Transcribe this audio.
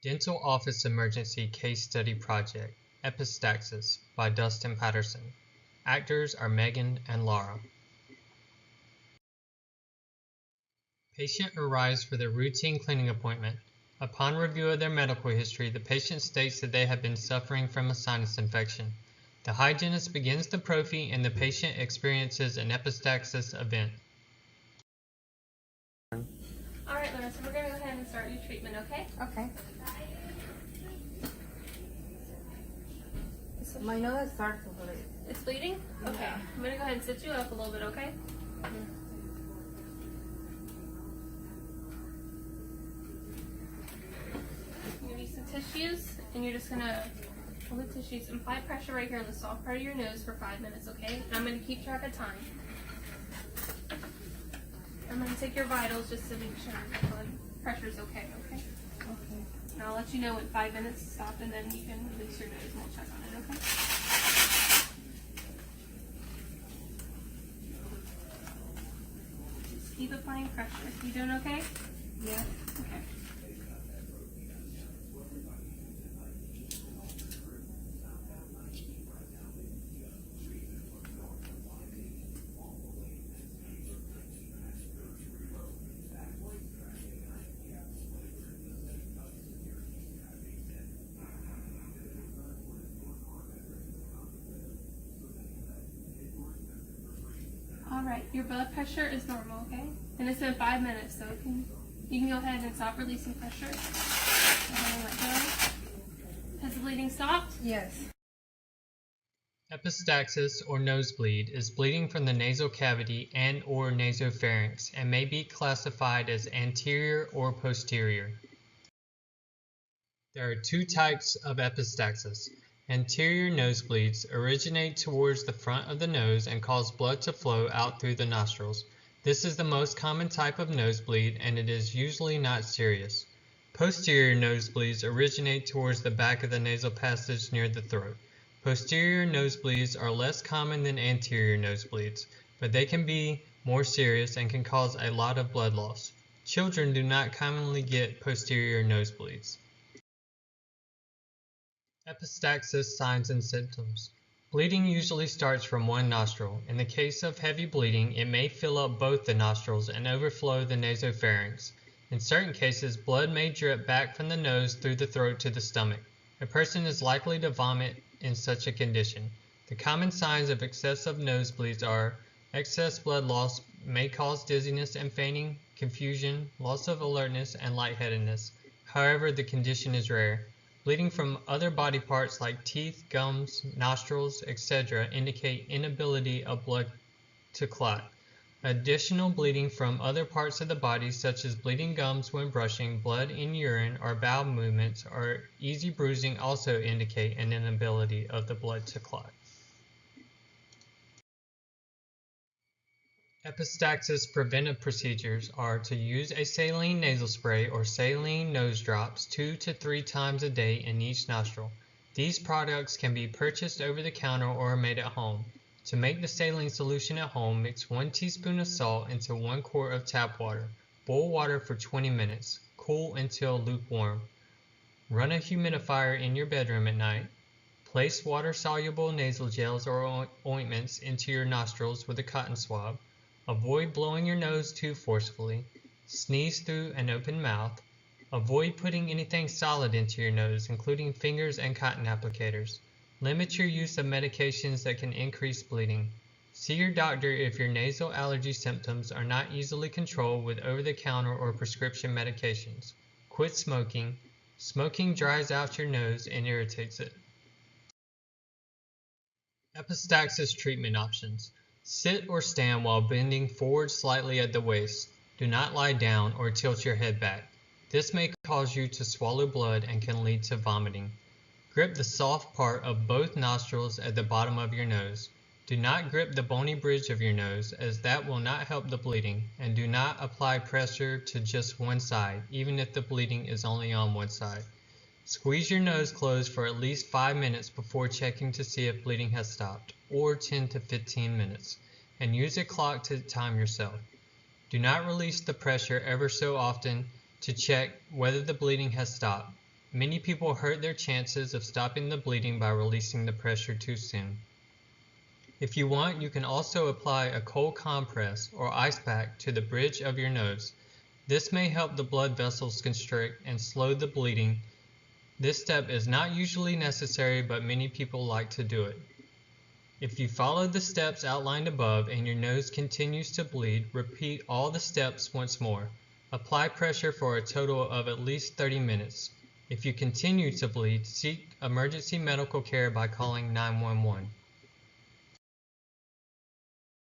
Dental Office Emergency Case Study Project, Epistaxis by Dustin Patterson. Actors are Megan and Laura. Patient arrives for their routine cleaning appointment. Upon review of their medical history, the patient states that they have been suffering from a sinus infection. The hygienist begins the prophy and the patient experiences an epistaxis event. Alright, Laura, so we're going to go ahead and start your treatment, okay? Okay. My nose starts to bleed. It's bleeding? Okay. Yeah. I'm going to go ahead and sit you up a little bit, okay? You're going to use some tissues, and you're just going to hold the tissues and apply pressure right here on the soft part of your nose for 5 minutes, okay? And I'm going to keep track of time. I'm going to take your vitals just to make sure the blood pressure's okay, okay? Okay. And I'll let you know when 5 minutes stop, and then you can release your nose and we'll check on it, okay? Just keep applying pressure. You doing okay? Yeah. Okay. Alright, your blood pressure is normal, okay? And it's been 5 minutes, so you can go ahead and stop releasing pressure. Go ahead and let go. Has the bleeding stopped? Yes. Epistaxis or nosebleed is bleeding from the nasal cavity and or nasopharynx and may be classified as anterior or posterior. There are two types of epistaxis. Anterior nosebleeds originate towards the front of the nose and cause blood to flow out through the nostrils. This is the most common type of nosebleed and it is usually not serious. Posterior nosebleeds originate towards the back of the nasal passage near the throat. Posterior nosebleeds are less common than anterior nosebleeds, but they can be more serious and can cause a lot of blood loss. Children do not commonly get posterior nosebleeds. Epistaxis signs and symptoms. Bleeding usually starts from one nostril. In the case of heavy bleeding, it may fill up both the nostrils and overflow the nasopharynx. In certain cases, blood may drip back from the nose through the throat to the stomach. A person is likely to vomit in such a condition. The common signs of excessive nosebleeds are excess blood loss may cause dizziness and fainting, confusion, loss of alertness, and lightheadedness. However, the condition is rare. Bleeding from other body parts like teeth, gums, nostrils, etc. indicate inability of blood to clot. Additional bleeding from other parts of the body, such as bleeding gums when brushing, blood in urine, or bowel movements, or easy bruising also indicate an inability of the blood to clot. Epistaxis preventive procedures are to use a saline nasal spray or saline nose drops 2 to 3 times a day in each nostril. These products can be purchased over the counter or made at home. To make the saline solution at home, mix 1 teaspoon of salt into 1 quart of tap water. Boil water for 20 minutes. Cool until lukewarm. Run a humidifier in your bedroom at night. Place water-soluble nasal gels or ointments into your nostrils with a cotton swab. Avoid blowing your nose too forcefully. Sneeze through an open mouth. Avoid putting anything solid into your nose, including fingers and cotton applicators. Limit your use of medications that can increase bleeding. See your doctor if your nasal allergy symptoms are not easily controlled with over-the-counter or prescription medications. Quit smoking. Smoking dries out your nose and irritates it. Epistaxis treatment options. Sit or stand while bending forward slightly at the waist. Do not lie down or tilt your head back. This may cause you to swallow blood and can lead to vomiting. Grip the soft part of both nostrils at the bottom of your nose. Do not grip the bony bridge of your nose, as that will not help the bleeding, and do not apply pressure to just one side, even if the bleeding is only on one side. Squeeze your nose closed for at least 5 minutes before checking to see if bleeding has stopped, or 10 to 15 minutes, and use a clock to time yourself. Do not release the pressure ever so often to check whether the bleeding has stopped. Many people hurt their chances of stopping the bleeding by releasing the pressure too soon. If you want, you can also apply a cold compress or ice pack to the bridge of your nose. This may help the blood vessels constrict and slow the bleeding. This step is not usually necessary, but many people like to do it. If you follow the steps outlined above and your nose continues to bleed, repeat all the steps once more. Apply pressure for a total of at least 30 minutes. If you continue to bleed, seek emergency medical care by calling 911.